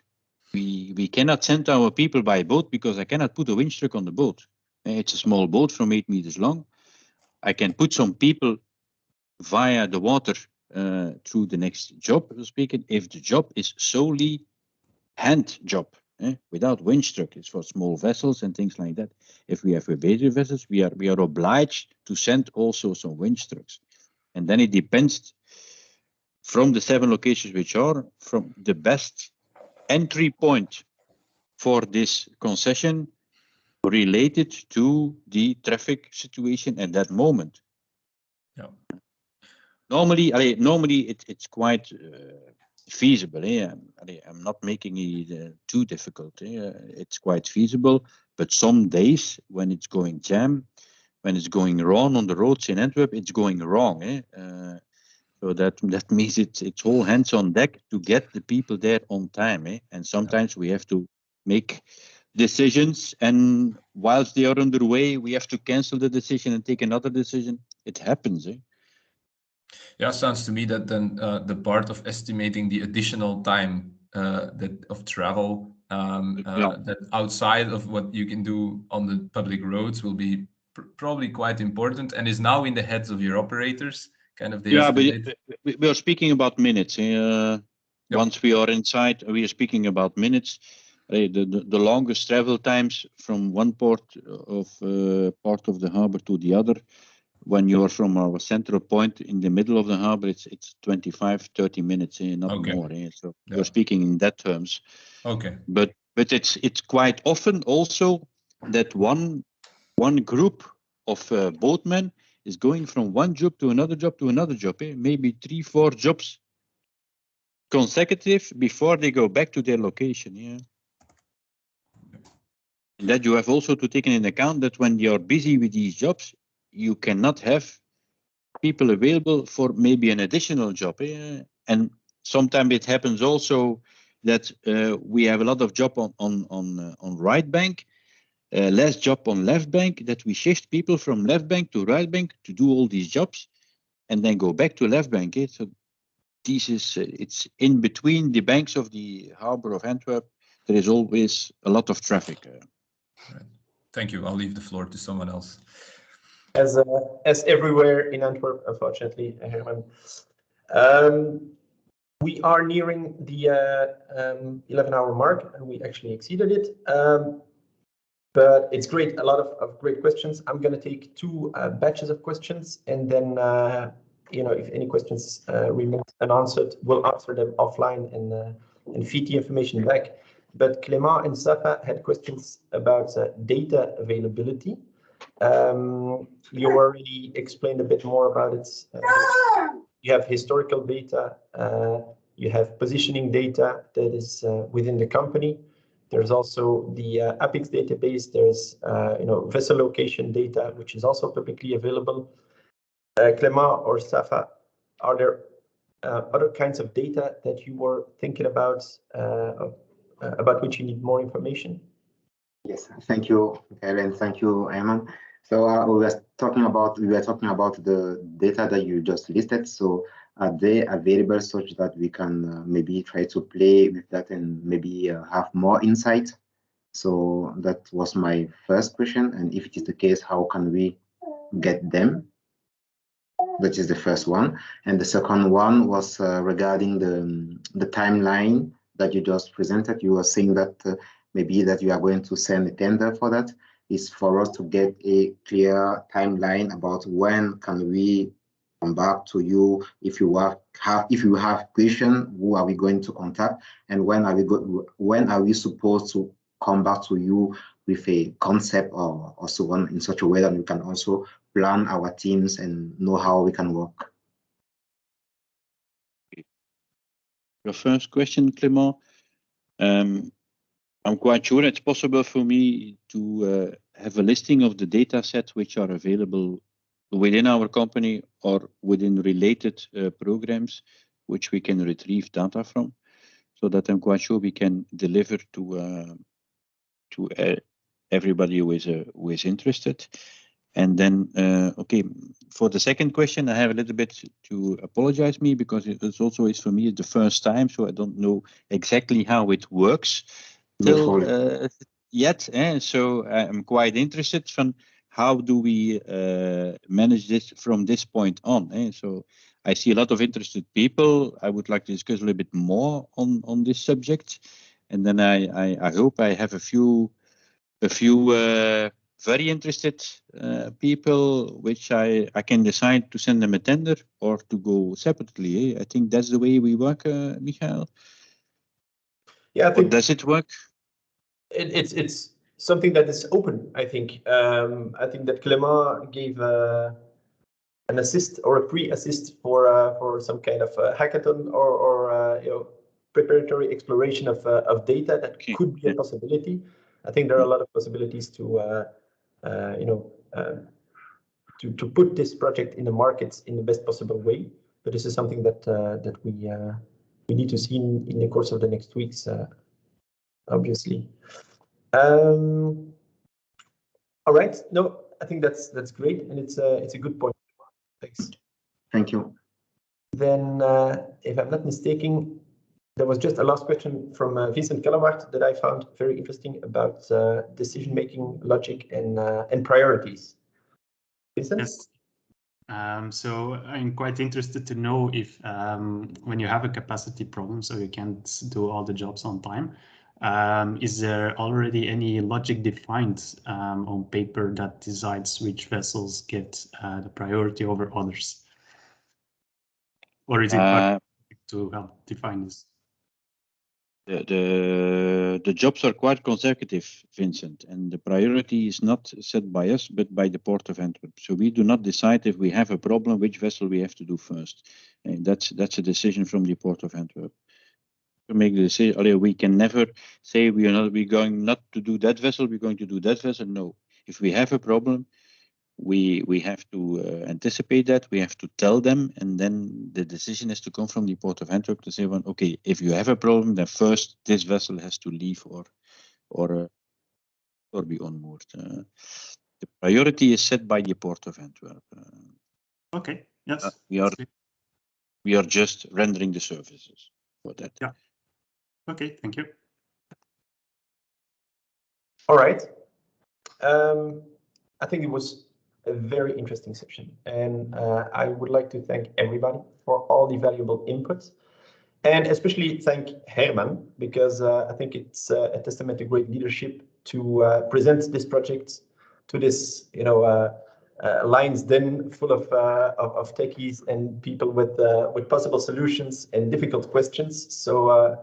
We cannot send our people by boat because I cannot put a winch truck on the boat. It's a small boat from 8 meters long. I can put some people via the water through the next job, speaking, if the job is solely hand job, without winch truck. It's for small vessels and things like that. If we have bigger vessels, we are obliged to send also some winch trucks. And then it depends from the 7 locations which are from the best entry point for this concession related to the traffic situation at that moment. Yeah. Normally it's quite feasible. I'm not making it too difficult. It's quite feasible, but some days when it's going jam, when it's going wrong on the roads in Antwerp, it's going wrong. So that means it's all hands on deck to get the people there on time. And sometimes we have to make decisions, and whilst they are underway, we have to cancel the decision and take another decision. It happens. Yeah, sounds to me that then the part of estimating the additional time of travel that outside of what you can do on the public roads will be probably quite important, and is now in the heads of your operators. Kind of but we are speaking about minutes. Once we are inside, we are speaking about minutes. The longest travel times from one part of the harbor to the other, when you're from our central point in the middle of the harbor, it's 25-30 minutes, not more. So we're speaking in that terms. Okay. But it's quite often also that one group of boatmen is going from one job to another job to another job, maybe 3-4 jobs consecutive before they go back to their location. And that you have also to take into account that when you're busy with these jobs, you cannot have people available for maybe an additional job. And sometimes it happens also that we have a lot of job on right bank, less job on left bank, that we shift people from left bank to right bank to do all these jobs and then go back to left bank. So this is it's in between the banks of the harbor of Antwerp. There is always a lot of traffic. Right. Thank you. I'll leave the floor to someone else. As everywhere in Antwerp, unfortunately, Herman. We are nearing the 11-hour mark, and we actually exceeded it. But it's great, a lot of great questions. I'm going to take 2 batches of questions, and then if any questions remain unanswered, we'll answer them offline and feed the information back. But Clément and Safa had questions about data availability. You already explained a bit more about it. You have historical data, you have positioning data that is within the company. There's also the APIX database. There's vessel location data, which is also publicly available. Clément or Safa, are there other kinds of data that you were thinking about which you need more information? Yes, thank you, Ellen. Thank you, Herman. So we were talking about the data that you just listed. So are they available such that we can maybe try to play with that and maybe have more insight? So that was my first question. And if it is the case, how can we get them? That is the first one. And the second one was regarding the timeline that you just presented. You were saying that maybe that you are going to send a tender for that. Is for us to get a clear timeline about when can we come back to you if you have question, who are we going to contact, and when are we supposed to come back to you with a concept or so on, in such a way that we can also plan our teams and know how we can work. Your first question, Clément. I'm quite sure it's possible for me to have a listing of the data sets which are available within our company or within related programs which we can retrieve data from, so that I'm quite sure we can deliver to everybody who is interested. And then, okay, for the second question, I have a little bit to apologize me, because it's also for me the first time, so I don't know exactly how it works till yet. So I'm quite interested from how do we manage this from this point on. So I see a lot of interested people. I would like to discuss a little bit more on this subject, and then I hope I have a few very interested people, which I can decide to send them a tender or to go separately. I think that's the way we work, Michael. Yeah, I think. Or does it work? It's something that is open. I think that Clément gave an assist or a pre-assist for some kind of hackathon or preparatory exploration of data that could be a possibility. I think there are a lot of possibilities to to put this project in the markets in the best possible way. But this is something that we need to see in the course of the next weeks, obviously. All right. No, I think that's great, and it's a good point. Thanks. Thank you. Then, if I'm not mistaken, there was just a last question from Vincent Calawart that I found very interesting about decision-making logic and priorities. Vincent? Yes. So I'm quite interested to know if when you have a capacity problem, so you can't do all the jobs on time, is there already any logic defined on paper that decides which vessels get the priority over others? Or is it to help define this? The jobs are quite consecutive, Vincent, and the priority is not set by us, but by the Port of Antwerp. So we do not decide if we have a problem, which vessel we have to do first. And that's a decision from the Port of Antwerp. To make the decision, we can never say we're going not to do that vessel, we're going to do that vessel. No, if we have a problem, we have to anticipate that, we have to tell them, and then the decision is to come from the Port of Antwerp to say, well, okay, if you have a problem, then first this vessel has to leave or be onboard. The priority is set by the Port of Antwerp. Okay. Yes. We are just rendering the services for that. Yeah. Okay. Thank you. All right. I think it was a very interesting session, and I would like to thank everybody for all the valuable input, and especially thank Herman, because I think it's a testament to great leadership to present this project to this, lines then full of techies and people with possible solutions and difficult questions. So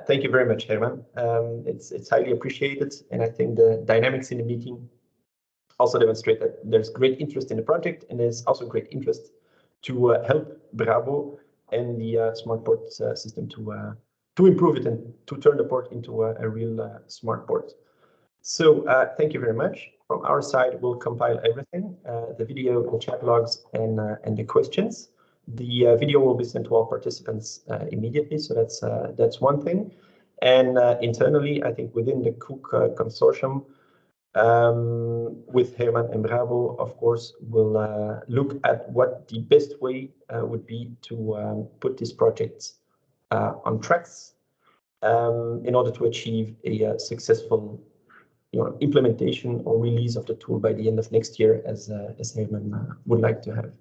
thank you very much, Herman. It's highly appreciated, and I think the dynamics in the meeting also demonstrate that there's great interest in the project, and there's also great interest to help Brabo and the smart port system to improve it and to turn the port into a real smart port. So thank you very much. From our side, we'll compile everything, the video, the chat logs, and the questions. The video will be sent to all participants immediately, so that's one thing. And internally, I think within the COOCK consortium, with Herman and Brabo, of course, we'll look at what the best way would be to put this project on tracks in order to achieve a successful implementation or release of the tool by the end of next year, as Herman would like to have.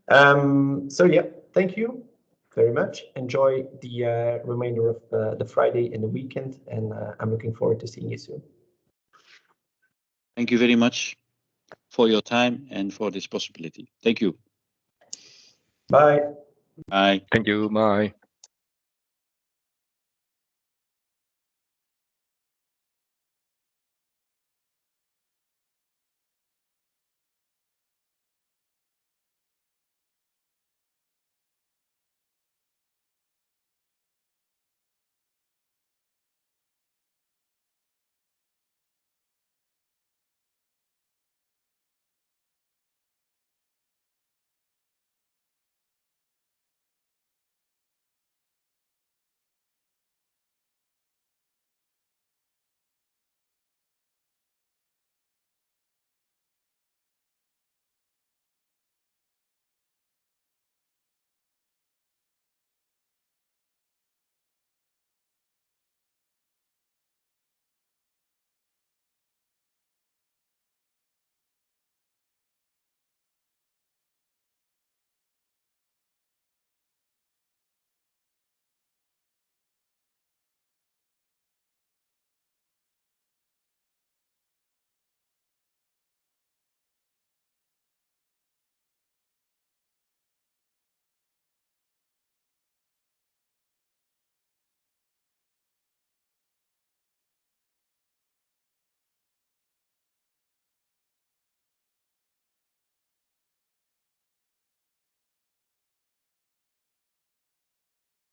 So yeah, thank you very much. Enjoy the remainder of the Friday and the weekend, and I'm looking forward to seeing you soon. Thank you very much for your time and for this possibility. Thank you. Bye. Bye. Thank you. Bye.